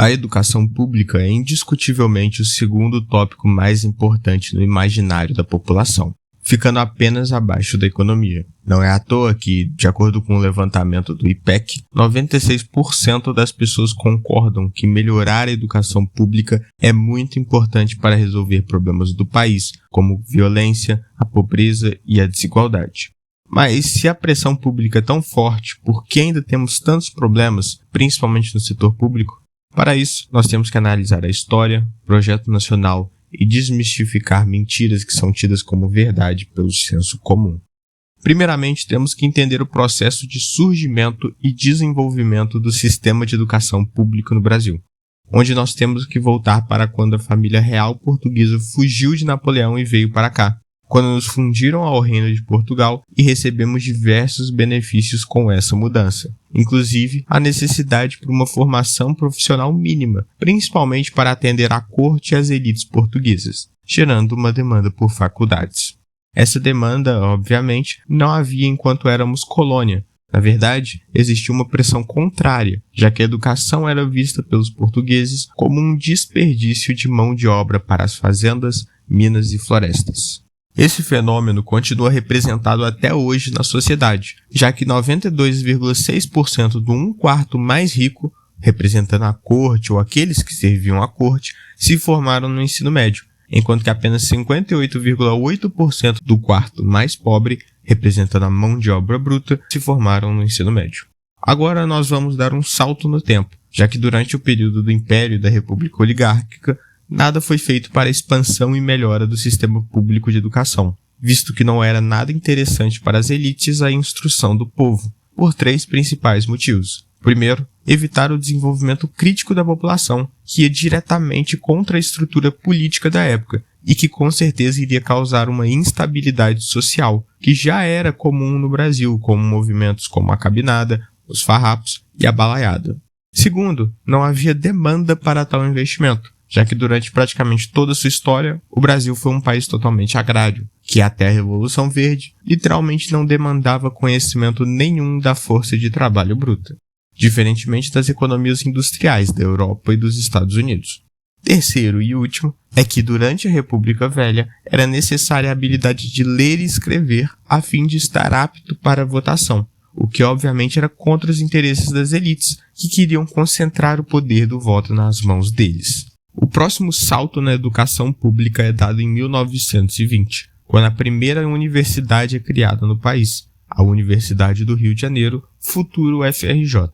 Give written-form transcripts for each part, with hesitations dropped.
A educação pública é indiscutivelmente o segundo tópico mais importante no imaginário da população, ficando apenas abaixo da economia. Não é à toa que, de acordo com o levantamento do IPEC, 96% das pessoas concordam que melhorar a educação pública é muito importante para resolver problemas do país, como violência, a pobreza e a desigualdade. Mas se a pressão pública é tão forte, por que ainda temos tantos problemas, principalmente no setor público? Para isso, nós temos que analisar a história, projeto nacional e desmistificar mentiras que são tidas como verdade pelo senso comum. Primeiramente, temos que entender o processo de surgimento e desenvolvimento do sistema de educação pública no Brasil, onde nós temos que voltar para quando a família real portuguesa fugiu de Napoleão e veio para cá, quando nos fundiram ao Reino de Portugal e recebemos diversos benefícios com essa mudança, inclusive a necessidade por uma formação profissional mínima, principalmente para atender à corte e às elites portuguesas, gerando uma demanda por faculdades. Essa demanda, obviamente, não havia enquanto éramos colônia. Na verdade, existia uma pressão contrária, já que a educação era vista pelos portugueses como um desperdício de mão de obra para as fazendas, minas e florestas. Esse fenômeno continua representado até hoje na sociedade, já que 92,6% do 1/4 mais rico, representando a corte ou aqueles que serviam à corte, se formaram no ensino médio, enquanto que apenas 58,8% do quarto mais pobre, representando a mão de obra bruta, se formaram no ensino médio. Agora nós vamos dar um salto no tempo, já que durante o período do Império e da República Oligárquica, nada foi feito para a expansão e melhora do sistema público de educação, visto que não era nada interessante para as elites a instrução do povo, por 3 principais motivos. Primeiro, evitar o desenvolvimento crítico da população, que ia diretamente contra a estrutura política da época e que com certeza iria causar uma instabilidade social, que já era comum no Brasil, como movimentos como a cabinada, os farrapos e a balaiada. Segundo, não havia demanda para tal investimento, já que durante praticamente toda a sua história, o Brasil foi um país totalmente agrário, que até a Revolução Verde literalmente não demandava conhecimento nenhum da força de trabalho bruta, diferentemente das economias industriais da Europa e dos Estados Unidos. Terceiro e último é que durante a República Velha era necessária a habilidade de ler e escrever a fim de estar apto para a votação, o que obviamente era contra os interesses das elites, que queriam concentrar o poder do voto nas mãos deles. O próximo salto na educação pública é dado em 1920, quando a primeira universidade é criada no país, a Universidade do Rio de Janeiro, futuro UFRJ.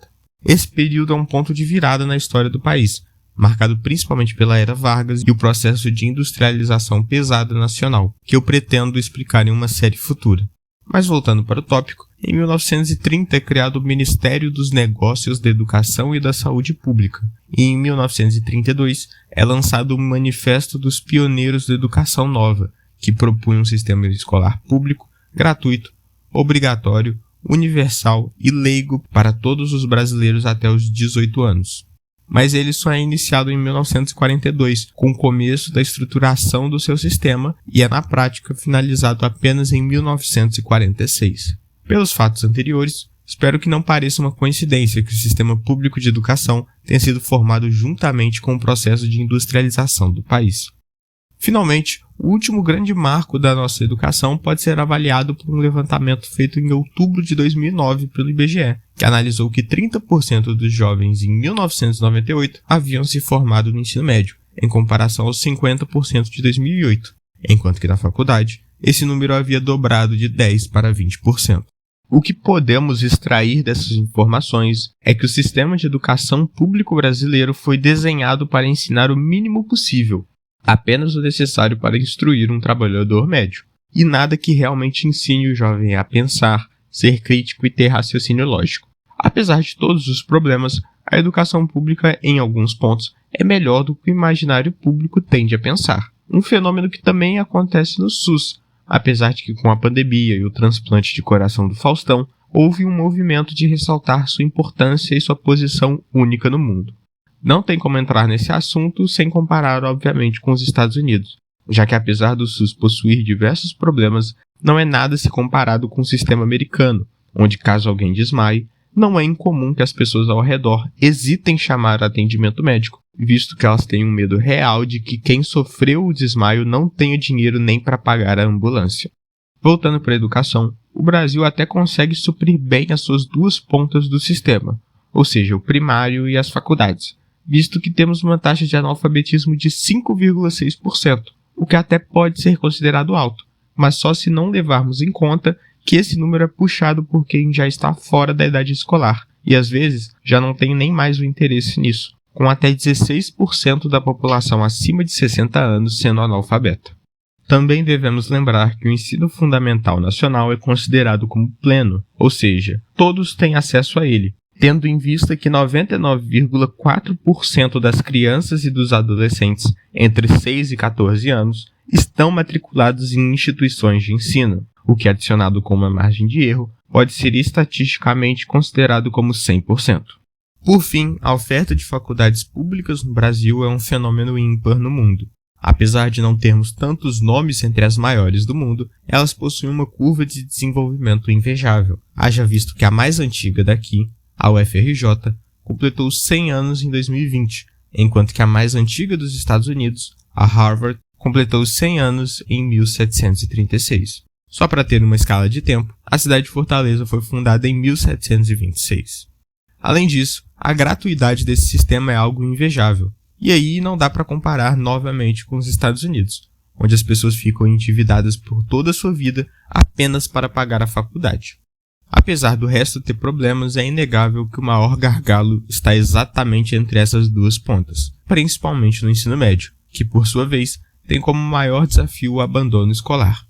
Esse período é um ponto de virada na história do país, marcado principalmente pela Era Vargas e o processo de industrialização pesada nacional, que eu pretendo explicar em uma série futura. Mas voltando para o tópico, em 1930 é criado o Ministério dos Negócios da Educação e da Saúde Pública, e em 1932 é lançado o Manifesto dos Pioneiros da Educação Nova, que propunha um sistema escolar público, gratuito, obrigatório, universal e leigo para todos os brasileiros até os 18 anos. Mas ele só é iniciado em 1942, com o começo da estruturação do seu sistema, e é na prática finalizado apenas em 1946. Pelos fatos anteriores, espero que não pareça uma coincidência que o sistema público de educação tenha sido formado juntamente com o processo de industrialização do país. Finalmente, o último grande marco da nossa educação pode ser avaliado por um levantamento feito em outubro de 2009 pelo IBGE, que analisou que 30% dos jovens em 1998 haviam se formado no ensino médio, em comparação aos 50% de 2008, enquanto que na faculdade, esse número havia dobrado de 10% para 20%. O que podemos extrair dessas informações é que o sistema de educação público brasileiro foi desenhado para ensinar o mínimo possível, apenas o necessário para instruir um trabalhador médio, e nada que realmente ensine o jovem a pensar, ser crítico e ter raciocínio lógico. Apesar de todos os problemas, a educação pública, em alguns pontos, é melhor do que o imaginário público tende a pensar. Um fenômeno que também acontece no SUS, apesar de que com a pandemia e o transplante de coração do Faustão, houve um movimento de ressaltar sua importância e sua posição única no mundo. Não tem como entrar nesse assunto sem comparar, obviamente, com os Estados Unidos, já que apesar do SUS possuir diversos problemas, não é nada se comparado com o sistema americano, onde caso alguém desmaie, não é incomum que as pessoas ao redor hesitem em chamar atendimento médico, visto que elas têm um medo real de que quem sofreu o desmaio não tenha dinheiro nem para pagar a ambulância. Voltando para a educação, o Brasil até consegue suprir bem as suas duas pontas do sistema, ou seja, o primário e as faculdades, visto que temos uma taxa de analfabetismo de 5,6%, o que até pode ser considerado alto, mas só se não levarmos em conta que esse número é puxado por quem já está fora da idade escolar e às vezes já não tem nem mais o interesse nisso, com até 16% da população acima de 60 anos sendo analfabeta. Também devemos lembrar que o ensino fundamental nacional é considerado como pleno, ou seja, todos têm acesso a ele, tendo em vista que 99,4% das crianças e dos adolescentes entre 6 e 14 anos estão matriculados em instituições de ensino, o que, adicionado com uma margem de erro, pode ser estatisticamente considerado como 100%. Por fim, a oferta de faculdades públicas no Brasil é um fenômeno ímpar no mundo. Apesar de não termos tantos nomes entre as maiores do mundo, elas possuem uma curva de desenvolvimento invejável, haja visto que a mais antiga daqui, a UFRJ, completou 100 anos em 2020, enquanto que a mais antiga dos Estados Unidos, a Harvard, completou 100 anos em 1736. Só para ter uma escala de tempo, a cidade de Fortaleza foi fundada em 1726. Além disso, a gratuidade desse sistema é algo invejável, e aí não dá para comparar novamente com os Estados Unidos, onde as pessoas ficam endividadas por toda a sua vida apenas para pagar a faculdade. Apesar do resto ter problemas, é inegável que o maior gargalo está exatamente entre essas duas pontas, principalmente no ensino médio, que por sua vez tem como maior desafio o abandono escolar.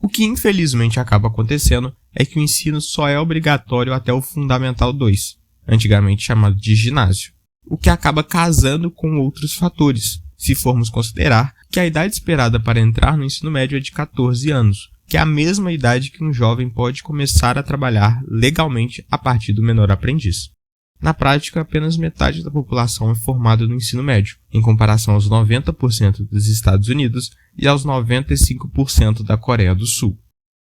O que infelizmente acaba acontecendo é que o ensino só é obrigatório até o Fundamental 2, antigamente chamado de ginásio, o que acaba casando com outros fatores, se formos considerar que a idade esperada para entrar no ensino médio é de 14 anos, que é a mesma idade que um jovem pode começar a trabalhar legalmente a partir do menor aprendiz. Na prática, apenas metade da população é formada no ensino médio, em comparação aos 90% dos Estados Unidos e aos 95% da Coreia do Sul.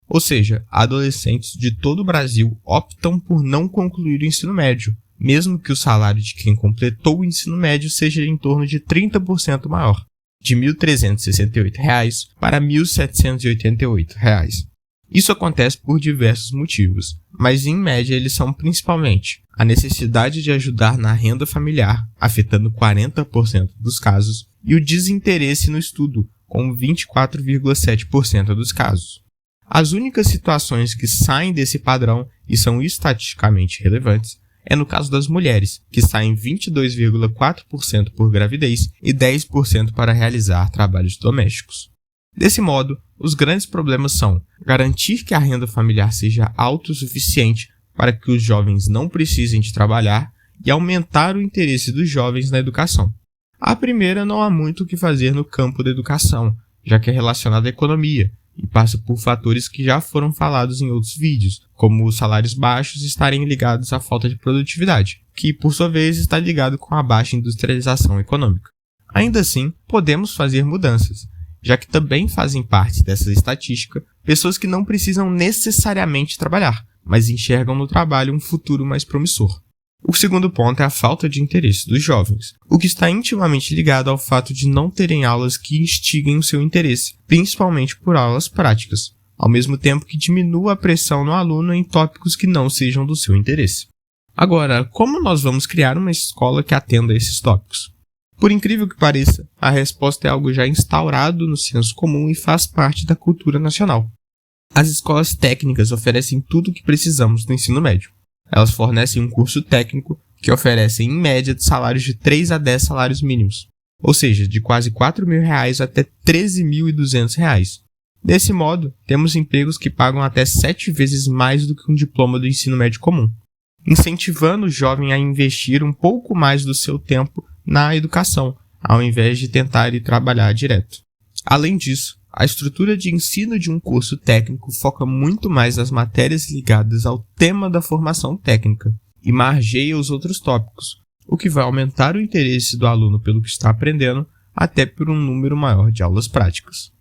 Ou seja, adolescentes de todo o Brasil optam por não concluir o ensino médio, mesmo que o salário de quem completou o ensino médio seja em torno de 30% maior, de R$ 1.368 para R$ 1.788. Isso acontece por diversos motivos, mas em média eles são principalmente a necessidade de ajudar na renda familiar, afetando 40% dos casos, e o desinteresse no estudo, com 24,7% dos casos. As únicas situações que saem desse padrão e são estatisticamente relevantes é no caso das mulheres, que saem 22,4% por gravidez e 10% para realizar trabalhos domésticos. Desse modo, os grandes problemas são garantir que a renda familiar seja autossuficiente para que os jovens não precisem de trabalhar e aumentar o interesse dos jovens na educação. A primeira não há muito o que fazer no campo da educação, já que é relacionada à economia e passa por fatores que já foram falados em outros vídeos, como os salários baixos estarem ligados à falta de produtividade, que por sua vez está ligado com a baixa industrialização econômica. Ainda assim, podemos fazer mudanças, já que também fazem parte dessa estatística pessoas que não precisam necessariamente trabalhar, mas enxergam no trabalho um futuro mais promissor. O segundo ponto é a falta de interesse dos jovens, o que está intimamente ligado ao fato de não terem aulas que instiguem o seu interesse, principalmente por aulas práticas, ao mesmo tempo que diminua a pressão no aluno em tópicos que não sejam do seu interesse. Agora, como nós vamos criar uma escola que atenda a esses tópicos? Por incrível que pareça, a resposta é algo já instaurado no senso comum e faz parte da cultura nacional. As escolas técnicas oferecem tudo o que precisamos no ensino médio. Elas fornecem um curso técnico que oferece, em média, de salários de 3 a 10 salários mínimos, ou seja, de quase R$ 4.000 até R$ 13.200. Desse modo, temos empregos que pagam até 7 vezes mais do que um diploma do ensino médio comum, incentivando o jovem a investir um pouco mais do seu tempo na educação, ao invés de tentar ir trabalhar direto. Além disso, a estrutura de ensino de um curso técnico foca muito mais nas matérias ligadas ao tema da formação técnica e margeia os outros tópicos, o que vai aumentar o interesse do aluno pelo que está aprendendo, até por um número maior de aulas práticas.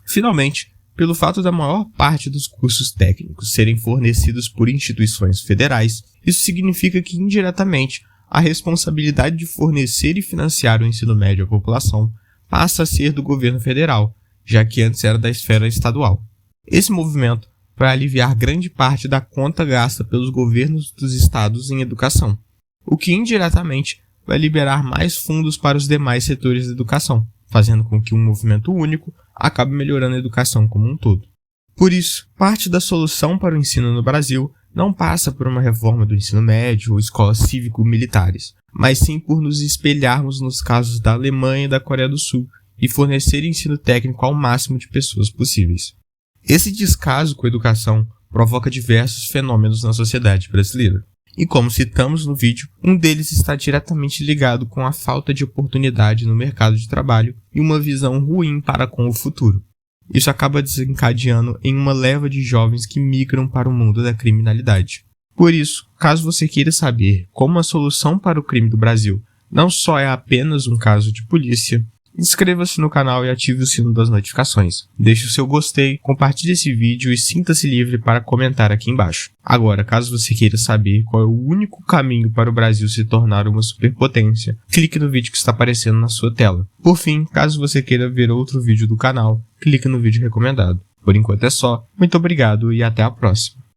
Finalmente, pelo fato da maior parte dos cursos técnicos serem fornecidos por instituições federais, isso significa que, indiretamente, a responsabilidade de fornecer e financiar o ensino médio à população passa a ser do governo federal, já que antes era da esfera estadual. Esse movimento vai aliviar grande parte da conta gasta pelos governos dos estados em educação, o que indiretamente vai liberar mais fundos para os demais setores da educação, fazendo com que um movimento único acabe melhorando a educação como um todo. Por isso, parte da solução para o ensino no Brasil não passa por uma reforma do ensino médio ou escolas cívico-militares, mas sim por nos espelharmos nos casos da Alemanha e da Coreia do Sul e fornecer ensino técnico ao máximo de pessoas possíveis. Esse descaso com a educação provoca diversos fenômenos na sociedade brasileira. E como citamos no vídeo, um deles está diretamente ligado com a falta de oportunidade no mercado de trabalho e uma visão ruim para com o futuro. Isso acaba desencadeando em uma leva de jovens que migram para o mundo da criminalidade. Por isso, caso você queira saber como a solução para o crime do Brasil não só é apenas um caso de polícia, inscreva-se no canal e ative o sino das notificações. Deixe o seu gostei, compartilhe esse vídeo e sinta-se livre para comentar aqui embaixo. Agora, caso você queira saber qual é o único caminho para o Brasil se tornar uma superpotência, clique no vídeo que está aparecendo na sua tela. Por fim, caso você queira ver outro vídeo do canal, clique no vídeo recomendado. Por enquanto é só. Muito obrigado e até a próxima.